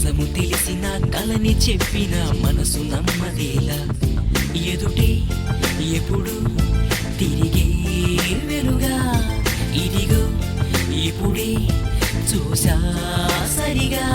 నిజము తెలిసిన కలని చెప్పిన మనసు నమ్మదేలా ఎదుటే ఎప్పుడు తిరిగే వెలుగా ఇదిగో ఇప్పుడే చూసా సరిగా